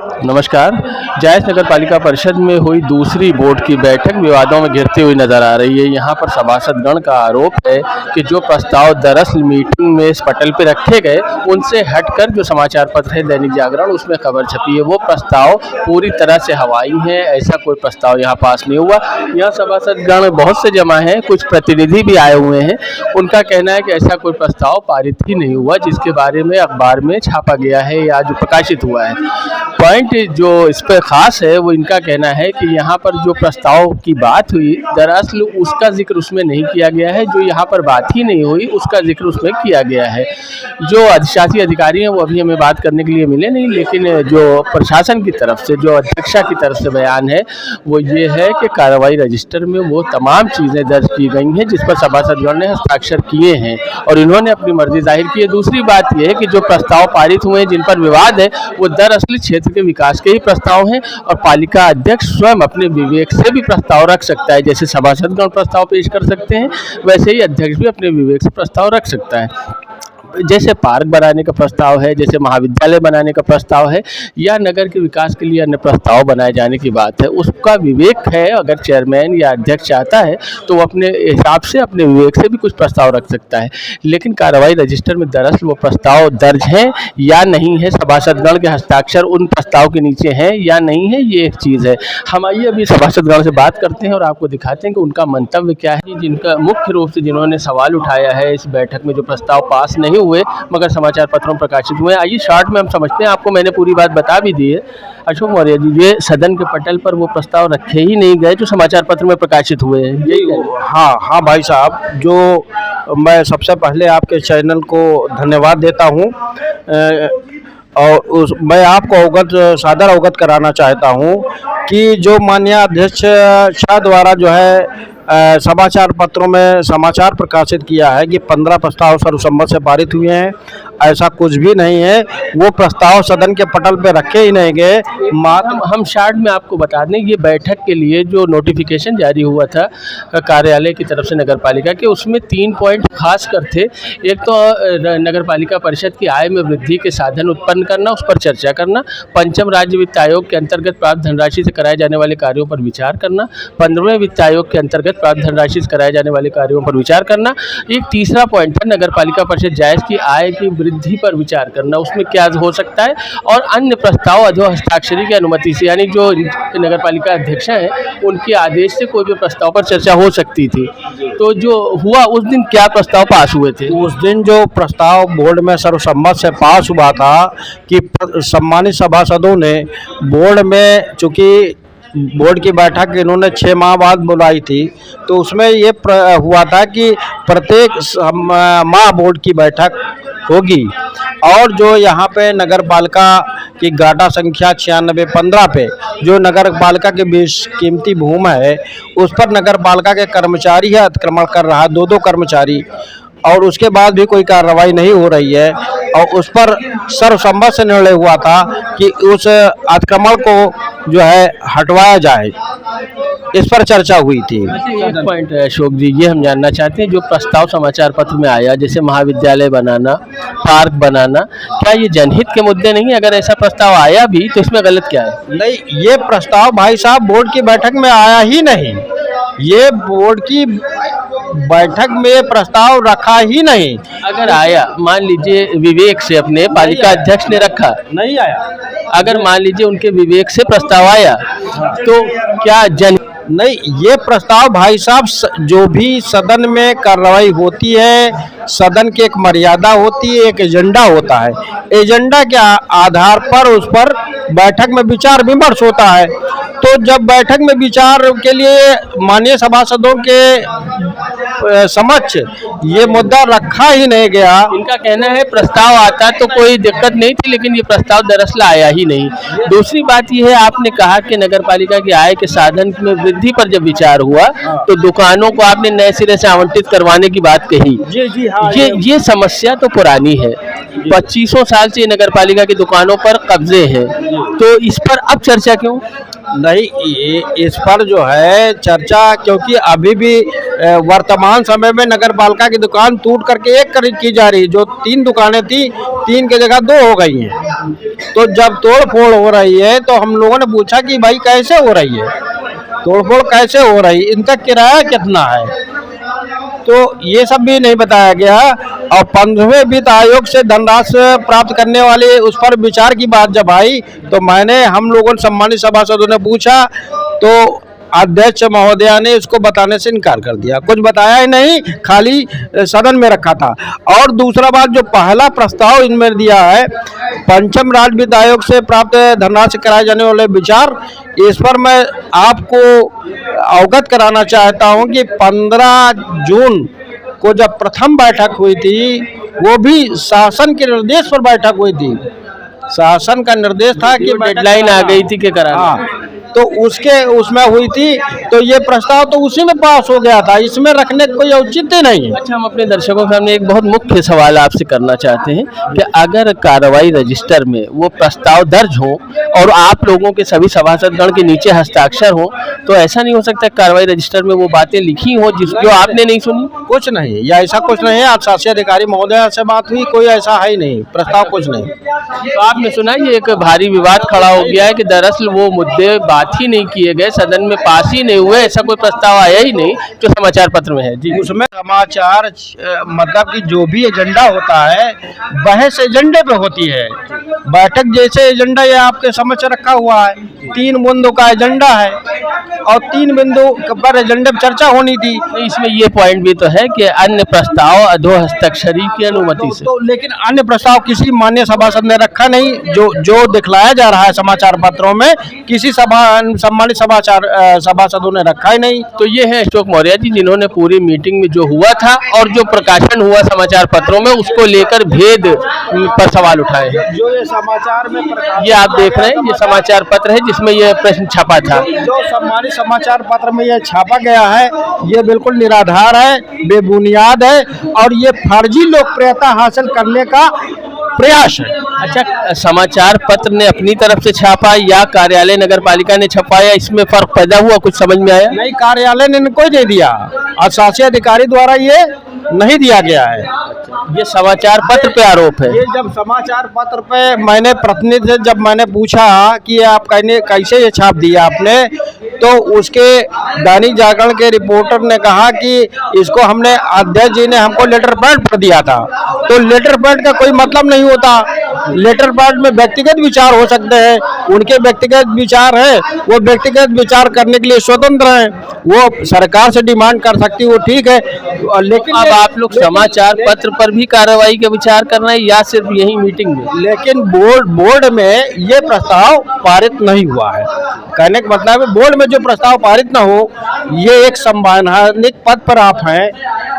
नमस्कार। जायस नगर पालिका परिषद में हुई दूसरी बोर्ड की बैठक विवादों में घिरती हुई नजर आ रही है। यहाँ पर सभासदगण का आरोप है कि जो प्रस्ताव दरअसल मीटिंग में इस पटल पर रखे गए, उनसे हटकर जो समाचार पत्र है दैनिक जागरण, उसमें खबर छपी है, वो प्रस्ताव पूरी तरह से हवाई है। ऐसा कोई प्रस्ताव यहाँ पास नहीं हुआ। यहाँ सभासदगण बहुत से जमा हैं, कुछ प्रतिनिधि भी आए हुए हैं। उनका कहना है कि ऐसा कोई प्रस्ताव पारित ही नहीं हुआ जिसके बारे में अखबार में छापा गया है या जो प्रकाशित हुआ है। पॉइंट जो इस पर खास है वो इनका कहना है कि यहाँ पर जो प्रस्ताव की बात हुई, दरअसल उसका जिक्र उसमें नहीं किया गया है। जो यहाँ पर बात ही नहीं हुई उसका जिक्र उसमें किया गया है। जो अधिशासी अधिकारी हैं वो अभी हमें बात करने के लिए मिले नहीं, लेकिन जो प्रशासन की तरफ से, जो अध्यक्षा की तरफ से बयान है वो ये है कि कार्रवाई रजिस्टर में वो तमाम चीज़ें दर्ज की गई हैं जिस पर सभासदगण ने हस्ताक्षर किए हैं और इन्होंने अपनी मर्जी जाहिर की है। दूसरी बात यह है कि जो प्रस्ताव पारित हुए हैं जिन पर विवाद है वो दरअसल क्षेत्र के विकास के ही प्रस्ताव हैं और पालिका अध्यक्ष स्वयं अपने विवेक से भी प्रस्ताव रख सकता है। जैसे सभासदगण प्रस्ताव पेश कर सकते हैं, वैसे ही अध्यक्ष भी अपने विवेक से प्रस्ताव रख सकता है। जैसे पार्क बनाने का प्रस्ताव है, जैसे महाविद्यालय बनाने का प्रस्ताव है, या नगर के विकास के लिए अन्य प्रस्ताव बनाए जाने की बात है, उसका विवेक है। अगर चेयरमैन या अध्यक्ष चाहता है तो वो अपने हिसाब से, अपने विवेक से भी कुछ प्रस्ताव रख सकता है। लेकिन कार्रवाई रजिस्टर में दरअसल वो प्रस्ताव दर्ज हैं या नहीं है, सभासदगण के हस्ताक्षर उन प्रस्ताव के नीचे हैं या नहीं है, ये एक चीज़ है। हम आइए अभी सभासदगण से बात करते हैं और आपको दिखाते हैं कि उनका मंतव्य क्या है। जिनका मुख्य रूप से जिन्होंने सवाल उठाया है इस बैठक में, जो प्रस्ताव पास नहीं हुए मगर समाचार पत्रों में प्रकाशित हुए। आइए शॉर्ट में हम समझते हैं, आपको मैंने पूरी बात बता भी दी है। अशोक मौर्य जी, ये सदन के पटल पर वो प्रस्ताव रखे ही नहीं गए जो समाचार पत्र में प्रकाशित हुए हैं, यही? हाँ भाई साहब, जो मैं सबसे पहले आपके चैनल को धन्यवाद देता हूँ और मैं आपको सादर अवगत कराना चाहता हूँ कि जो माननीय अध्यक्ष शाह द्वारा जो है समाचार पत्रों में समाचार प्रकाशित किया है कि 15 प्रस्ताव सर्वसम्मत से पारित हुए हैं, ऐसा कुछ भी नहीं है। वो प्रस्ताव सदन के पटल पे रखे ही नहीं गए। हम शार्ट में आपको बता दें, ये बैठक के लिए जो नोटिफिकेशन जारी हुआ था कार्यालय की तरफ से नगर पालिका के, उसमें 3 पॉइंट खास कर थे। एक तो नगर पालिका परिषद की आय में वृद्धि के साधन उत्पन्न करना, उस पर चर्चा करना। पंचम राज्य वित्त आयोग के अंतर्गत प्राप्त धनराशि से कराए जाने वाले कार्यों पर विचार करना। 15वें वित्त आयोग के अंतर्गत प्राप्त धनराशि से कराए जाने वाले कार्यों पर विचार करना। एक तीसरा पॉइंट था नगर पालिका परिषद जायज की आय की वृद्धि पर विचार करना, उसमें क्या हो सकता है, और अन्य प्रस्ताव अधो हस्ताक्षरी की अनुमति से, यानी जो नगर पालिका अध्यक्ष हैं उनके आदेश से कोई भी प्रस्ताव पर चर्चा हो सकती थी। तो जो हुआ उस दिन, क्या प्रस्ताव पास हुए थे? उस दिन जो प्रस्ताव बोर्ड में सर्वसम्मत से पास हुआ था कि सम्मानित सभासदों ने बोर्ड में, चूँकि बोर्ड की बैठक इन्होंने 6 माह बाद बुलाई थी, तो उसमें ये हुआ था कि प्रत्येक माह बोर्ड की बैठक होगी और जो यहाँ पे नगर पालिका की गाटा संख्या 9615 पे जो नगर पालिका के बीच कीमती भूमि है, उस पर नगर पालिका के कर्मचारी है अतिक्रमण कर रहा है, 2 कर्मचारी, और उसके बाद भी कोई कार्रवाई नहीं हो रही है। और उस पर सर्वसम्मत से निर्णय हुआ था कि उस अतिक्रमण को जो है हटवाया जाए, इस पर चर्चा हुई थी। एक पॉइंट है अशोक जी, ये हम जानना चाहते हैं, जो प्रस्ताव समाचार पत्र में आया, जैसे महाविद्यालय बनाना, पार्क बनाना, क्या ये जनहित के मुद्दे नहीं है? अगर ऐसा प्रस्ताव आया भी तो इसमें गलत क्या है? नहीं, ये प्रस्ताव भाई साहब बोर्ड की बैठक में आया ही नहीं। ये बोर्ड की बैठक में प्रस्ताव रखा ही नहीं। अगर आया, मान लीजिए विवेक से अपने पालिका अध्यक्ष ने रखा, नहीं आया, अगर मान लीजिए उनके विवेक से प्रस्ताव आया तो क्या नहीं, ये प्रस्ताव भाई साहब, जो भी सदन में कार्रवाई होती है, सदन की एक मर्यादा होती है, एक एजेंडा होता है, एजेंडा के आधार पर उस पर बैठक में विचार विमर्श होता है। तो जब बैठक में विचार के लिए माननीय सभासदों के समक्ष ये मुद्दा रखा ही नहीं गया। इनका कहना है प्रस्ताव आता तो कोई दिक्कत नहीं थी, लेकिन ये प्रस्ताव दरअसल आया ही नहीं। दूसरी बात ये है, आपने कहा कि नगर पालिका की आय के साधन में वृद्धि पर जब विचार हुआ तो दुकानों को आपने नए सिरे से आवंटित करवाने की बात कही। जी हाँ, ये समस्या तो पुरानी है, 2500 साल से नगर पालिका की दुकानों पर कब्जे हैं, तो इस पर अब चर्चा क्यों? नहीं, इस पर जो है चर्चा, क्योंकि अभी भी वर्तमान समय में नगर पालिका की दुकान टूट करके एक की जा रही है। जो 3 दुकानें थी, 3 की जगह 2 हो गई हैं। तो जब तोड़ फोड़ हो रही है तो हम लोगों ने पूछा कि भाई कैसे हो रही है, तोड़ फोड़ कैसे हो रही है, इनका किराया कितना है, तो ये सब भी नहीं बताया गया। और 15वें वित्त आयोग से धनराशि प्राप्त करने वाले उस पर विचार की बात जब आई तो हम लोगों ने सम्मानित सभासदों ने पूछा तो अध्यक्ष महोदया ने इसको बताने से इनकार कर दिया, कुछ बताया ही नहीं, खाली सदन में रखा था। और दूसरा बात, जो पहला प्रस्ताव इनमें दिया है पंचम राज्य वित्त आयोग से प्राप्त धनराशि कराए जाने वाले विचार, इस पर मैं आपको अवगत कराना चाहता हूं कि 15 जून को जब प्रथम बैठक हुई थी, वो भी शासन के निर्देश पर बैठक हुई थी। शासन का निर्देश था कि डेडलाइन आ गई थी कि कराना। हाँ, तो उसमें हुई थी, तो ये प्रस्ताव तो उसी में पास हो गया था, इसमें रखने का कोई औचित्य नहीं है। अच्छा, हम अपने दर्शकों के सामने एक बहुत मुख्य सवाल आपसे करना चाहते हैं कि अगर कार्रवाई रजिस्टर में वो प्रस्ताव दर्ज हो और आप लोगों के सभी सभासदगण के नीचे हस्ताक्षर हो, तो ऐसा नहीं हो सकता कार्रवाई रजिस्टर में वो बातें लिखी हो जो आपने नहीं सुनी? कुछ नहीं, या ऐसा कुछ नहीं है। आज शासी अधिकारी महोदय से बात हुई, कोई ऐसा है ही नहीं, प्रस्ताव कुछ नहीं। तो आपने सुना ये एक भारी विवाद खड़ा हो गया है कि दरअसल वो मुद्दे बात ही नहीं किए गए, सदन में पास ही नहीं हुए, ऐसा कोई प्रस्ताव आया ही नहीं जो समाचार पत्र में है। जी, उसमें समाचार मतलब कि जो भी एजेंडा होता है बहस एजेंडे पे होती है। बैठक जैसे एजेंडा ये आपके समक्ष रखा हुआ है, 3 बिंदु का एजेंडा है और 3 बिंदु पर एजेंडे पर चर्चा होनी थी। इसमें ये पॉइंट भी तो है कि अन्य प्रस्ताव अधो हस्ताक्षरी की अनुमति से, तो लेकिन अन्य प्रस्ताव किसी मान्य सभासद ने रखा नहीं। जो दिखलाया जा रहा है समाचार पत्रों में, किसी सम्मानित सभासदों ने रखा ही नहीं। तो ये है अशोक मौर्य जी, जिन्होंने पूरी मीटिंग में जो हुआ था और जो प्रकाशन हुआ समाचार पत्रों में, उसको लेकर भेद पर सवाल उठाए हैं। जो ये समाचार में ये आप देख रहे हैं, ये समाचार पत्र है जिसमें ये प्रश्न छपा था। जो सम्मानित समाचार पत्र में ये छापा गया है, ये बिल्कुल निराधार है, बेबुनियाद है और ये फर्जी लोकप्रियता हासिल करने का प्रयास है। अच्छा, समाचार पत्र ने अपनी तरफ से छापा या कार्यालय नगर पालिका ने छपाया, इसमें फर्क पैदा हुआ, कुछ समझ में आया? नहीं, कार्यालय ने कोई नहीं दिया, शासी अधिकारी द्वारा ये नहीं दिया गया है। ये समाचार पत्र पे आरोप है। ये जब समाचार पत्र पे मैंने प्रतिनिधि से जब मैंने पूछा कि आप कैसे ये छाप दिया आपने, तो उसके दैनिक जागरण के रिपोर्टर ने कहा कि इसको हमने अध्यक्ष जी ने हमको लेटर पैड पर दिया था। तो लेटर पैड का कोई मतलब नहीं होता, लेटर पैड में व्यक्तिगत विचार हो सकते हैं, उनके व्यक्तिगत विचार है, वो व्यक्तिगत विचार करने के लिए स्वतंत्र हैं, वो सरकार से डिमांड कर सकती है, वो ठीक है। लेकिन अब आप लोग समाचार पत्र पर भी कार्रवाई का विचार करना है या सिर्फ यही मीटिंग में? लेकिन बोर्ड में ये प्रस्ताव पारित नहीं हुआ है। कहने का मतलब है बोर्ड में जो प्रस्ताव पारित ना हो, ये एक संवैधानिक पद पर आप हैं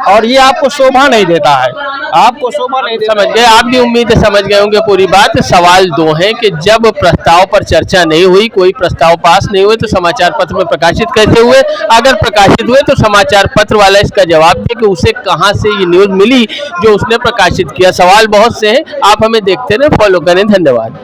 और ये आपको शोभा नहीं देता है, आपको शोभा नहीं देता। समझ गए, आप भी उम्मीद है समझ गए होंगे पूरी बात। सवाल 2 है कि जब प्रस्ताव पर चर्चा नहीं हुई, कोई प्रस्ताव पास नहीं हुए, तो समाचार पत्र में प्रकाशित कैसे हुए? अगर प्रकाशित हुए तो समाचार पत्र वाला इसका जवाब दे कि उसे कहां से ये न्यूज मिली जो उसने प्रकाशित किया। सवाल बहुत से हैं, आप हमें देखते रहे, फॉलो करें। धन्यवाद।